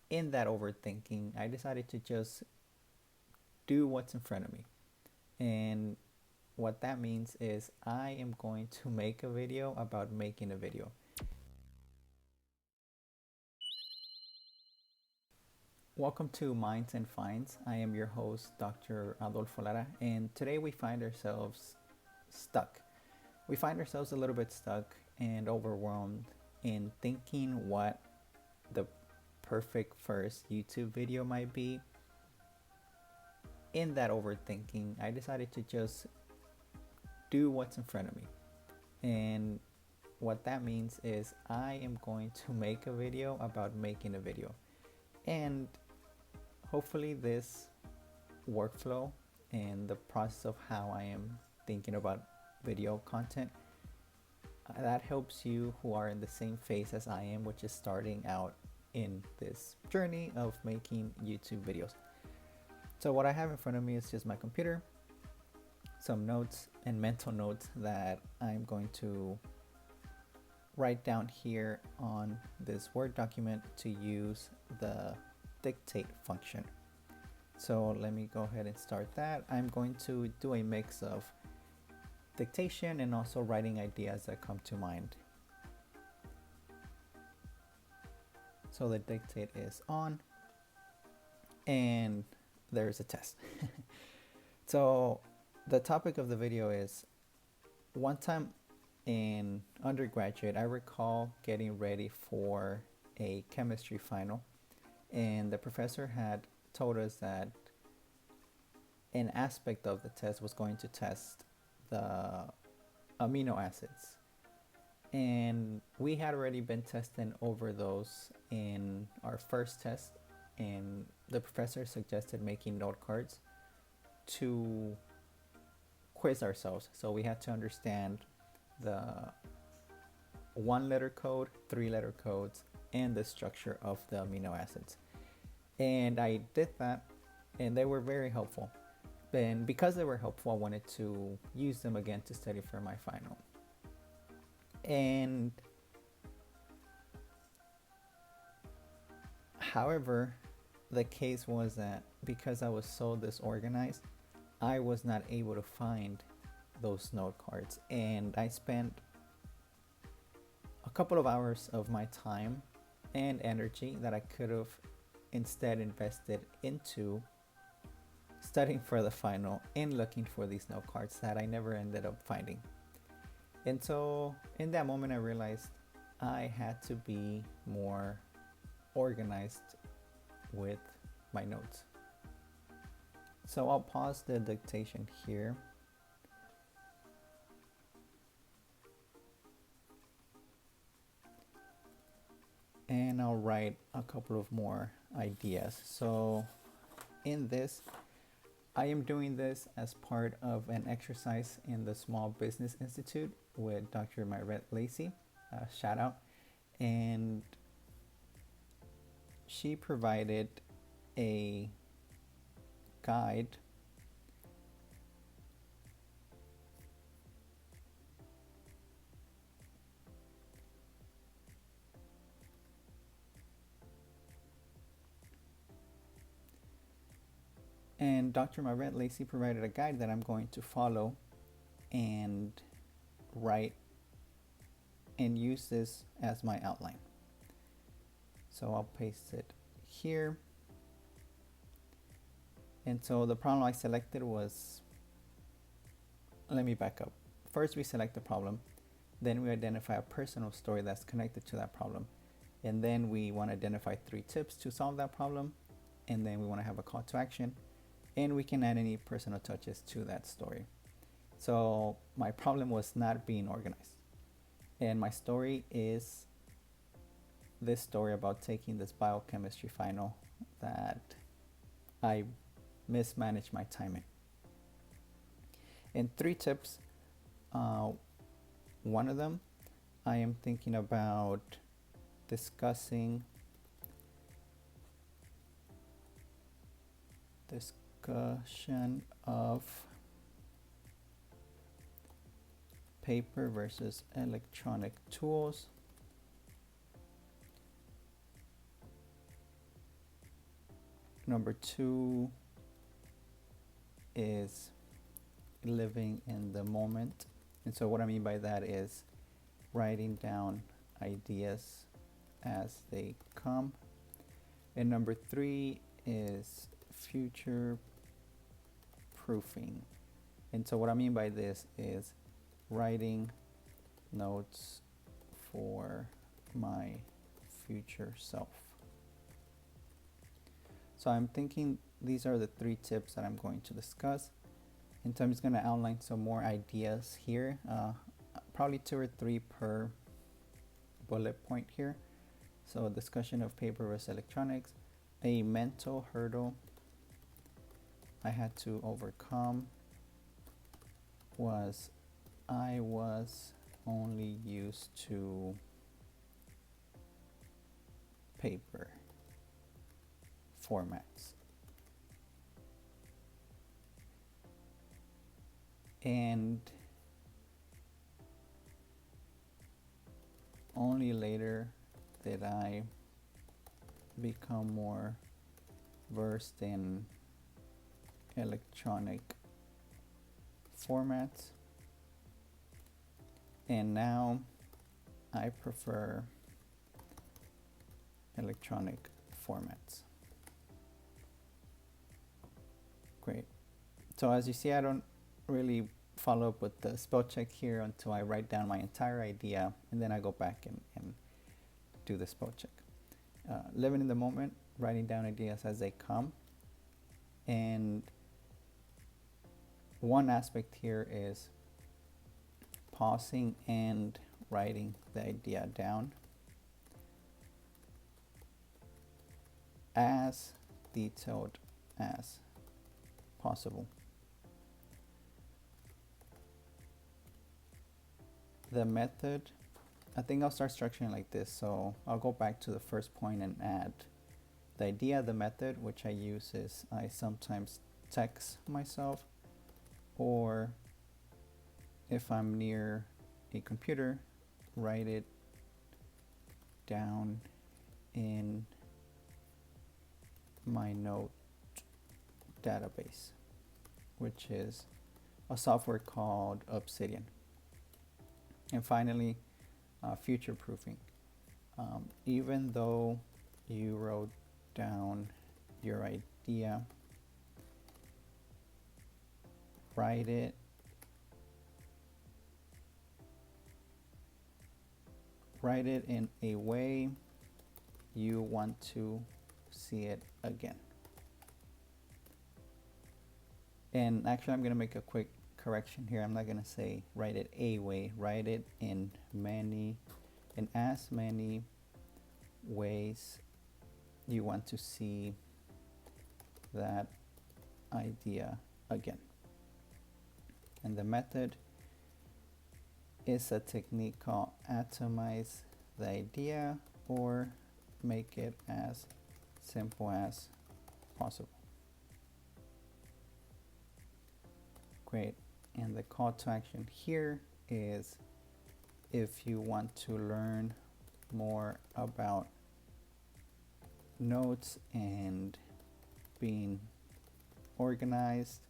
in that overthinking, I decided to just do what's in front of me. And what that means is I am going to make a video about making a video. Welcome to Minds and Finds. I am your host, Dr. Adolfo Lara, and today we find ourselves stuck. We find ourselves a little bit stuck and overwhelmed in thinking what the perfect first YouTube video might be. In that overthinking, I decided to just do what's in front of me. And what that means is I am going to make a video about making a video. And hopefully this workflow and the process of how I am thinking about video content that helps you who are in the same phase as I am, which is starting out in this journey of making YouTube videos. So what I have in front of me is just my computer, some notes and mental notes that I'm going to write down here on this Word document to use the dictate function. So let me go ahead and start that. I'm going to do a mix of dictation and also writing ideas that come to mind. So the dictate is on and there's a test. So the topic of the video is, one time in undergraduate, I recall getting ready for a chemistry final, and the professor had told us that an aspect of the test was going to test the amino acids. And we had already been testing over those in our first test, and the professor suggested making note cards to quiz ourselves. So we had to understand the 1-letter code, 3-letter codes, and the structure of the amino acids. And I did that, and they were very helpful. And because they were helpful, I wanted to use them again to study for my final. And however, the case was that because I was so disorganized, I was not able to find those note cards, and I spent a couple of hours of my time and energy that I could have instead invested into studying for the final and looking for these note cards that I never ended up finding. And so in that moment I realized I had to be more organized with my notes. So I'll pause the dictation here. And I'll write a couple of more ideas. So in this, I am doing this as part of an exercise in the Small Business Institute with Dr. Myret Lacey, shout out. And she provided a guide and Dr. Myret Lacey provided a guide that I'm going to follow and write and use this as my outline. So I'll paste it here. And so the problem I selected was, let me back up. First we select the problem, then we identify a personal story that's connected to that problem, and then we want to identify 3 tips to solve that problem, and then we want to have a call to action, and we can add any personal touches to that story. So my problem was not being organized, and my story is this story about taking this biochemistry final that I mismanaged my timing. And 3 tips, one of them, I am thinking about discussion of paper versus electronic tools. Number 2 is living in the moment. And so what I mean by that is writing down ideas as they come. And number 3 is future proofing. And so what I mean by this is writing notes for my future self. So I'm thinking these are the 3 tips that I'm going to discuss. And so I'm just going to outline some more ideas here, probably 2 or 3 per bullet point here. So discussion of paper versus electronics, a mental hurdle I had to overcome was I was only used to paper formats. And only later did I become more versed in electronic formats, and now I prefer electronic formats. Great. So as you see, I don't really follow up with the spell check here until I write down my entire idea, and then I go back and do the spell check. Living in the moment, writing down ideas as they come. And one aspect here is pausing and writing the idea down as detailed as possible. The method, I think I'll start structuring like this. So I'll go back to the first point and add the idea. The method which I use is I sometimes text myself, or if I'm near a computer, write it down in my note database, which is a software called Obsidian. And finally, future proofing. Even though you wrote down your idea, write it in a way you want to see it again. And actually, I'm going to make a quick correction here. I'm not going to say write it a way, write it in as many ways you want to see that idea again. And the method is a technique called atomize the idea, or make it as simple as possible. Great. And the call to action here is, if you want to learn more about notes and being organized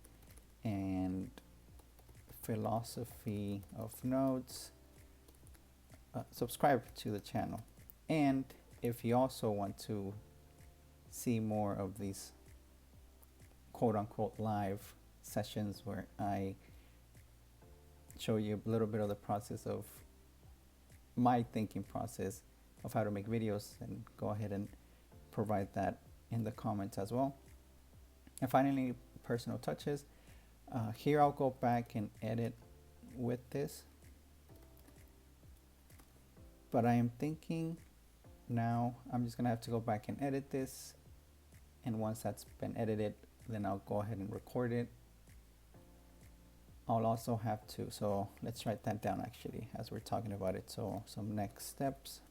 and philosophy of notes, subscribe to the channel. And if you also want to see more of these quote-unquote live sessions where I show you a little bit of the process of my thinking process of how to make videos, and go ahead and provide that in the comments as well. And finally, personal touches. Here I'll go back and edit with this, but I am thinking now I'm just gonna have to go back and edit this, and once that's been edited, then I'll go ahead and record it. I'll also have to, so let's write that down actually as we're talking about it. So some next steps.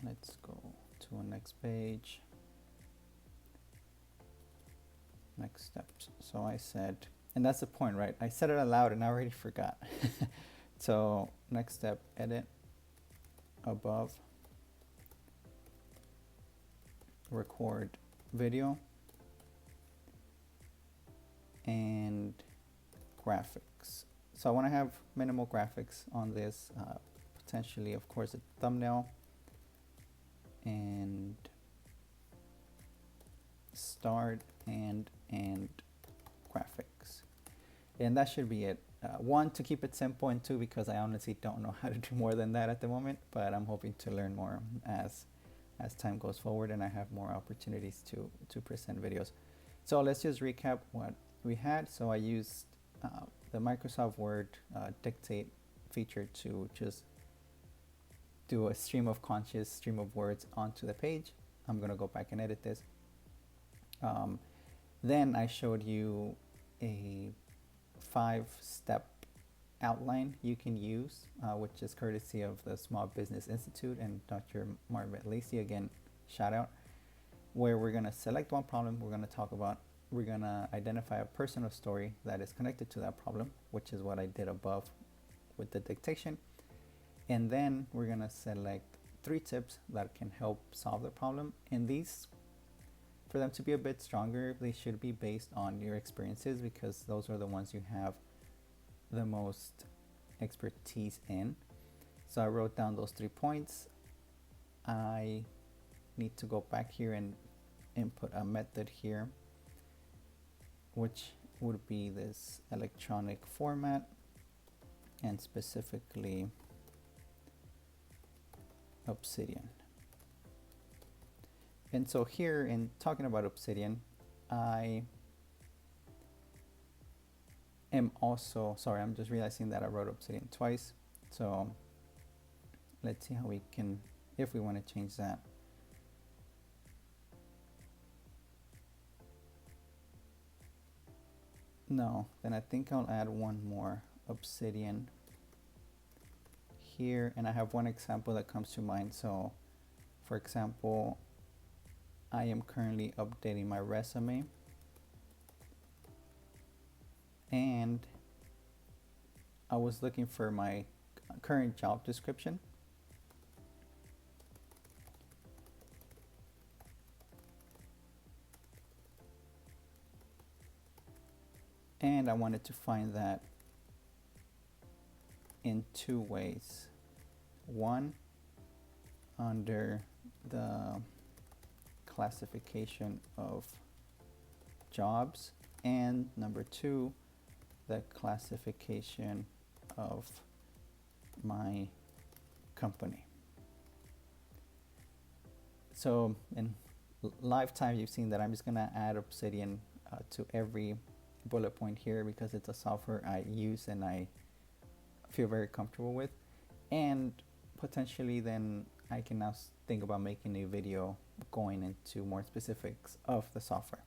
Let's go to a next page. Next steps. So I said, and that's the point, right? I said it aloud and I already forgot. So next step, edit. above, record video, and graphics. So I want to have minimal graphics on this, potentially, of course, a thumbnail and start and graphics. And that should be it. One, to keep it simple, and two, because I honestly don't know how to do more than that at the moment, but I'm hoping to learn more as time goes forward and I have more opportunities to present videos. So let's just recap what we had. So I used the Microsoft Word dictate feature to just do a stream of words onto the page. I'm gonna go back and edit this. Then I showed you a 5-step outline you can use, which is courtesy of the Small Business Institute and Dr. Marvin Lacey, again, shout out, where we're going to select one problem we're going to identify a personal story that is connected to that problem, which is what I did above with the dictation. And then we're going to select 3 tips that can help solve the problem. And these, for them to be a bit stronger, they should be based on your experiences, because those are the ones you have the most expertise in. So I wrote down those 3 points. I need to go back here and input a method here, which would be this electronic format, and specifically Obsidian. And so here, in talking about Obsidian, I am also, sorry, I'm just realizing that I wrote Obsidian twice. So let's see how we can, if we want to change that. No, then I think I'll add one more Obsidian here, and I have one example that comes to mind. So for example, I am currently updating my resume, and I was looking for my current job description. And I wanted to find that in 2 ways. One, under the classification of jobs, and number 2, the classification of my company. So in live time, you've seen that I'm just gonna add Obsidian to every bullet point here, because it's a software I use and I feel very comfortable with. And potentially then I can now think about making a video going into more specifics of the software.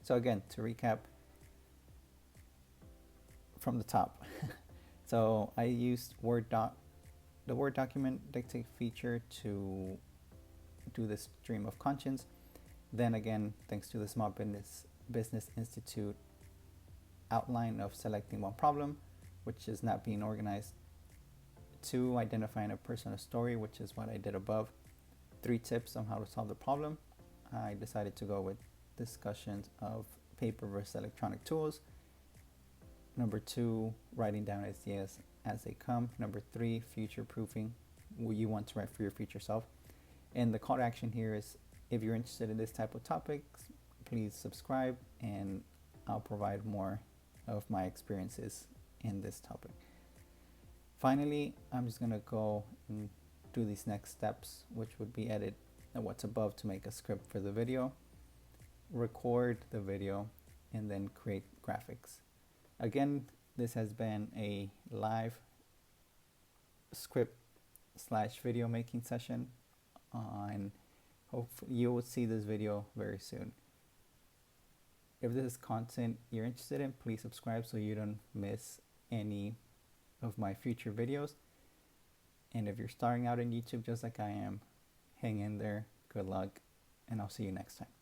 So again, to recap from the top. So I used the Word document dictate feature to do this stream of conscience. Then again, thanks to the Small Business Institute outline of selecting one problem, which is not being organized. 2, identifying a personal story, which is what I did above. 3 tips on how to solve the problem. I decided to go with discussions of paper versus electronic tools. Number 2, writing down ideas as they come. Number 3, future proofing what you want to write for your future self. And the call to action here is, if you're interested in this type of topics, please subscribe, and I'll provide more of my experiences in this topic. Finally, I'm just gonna go and do these next steps, which would be edit what's above to make a script for the video, record the video, and then create graphics. Again, this has been a live script / video making session, and hopefully you will see this video very soon. If this is content you're interested in, please subscribe so you don't miss any of my future videos. And if you're starting out in YouTube just like I am, hang in there, good luck, and I'll see you next time.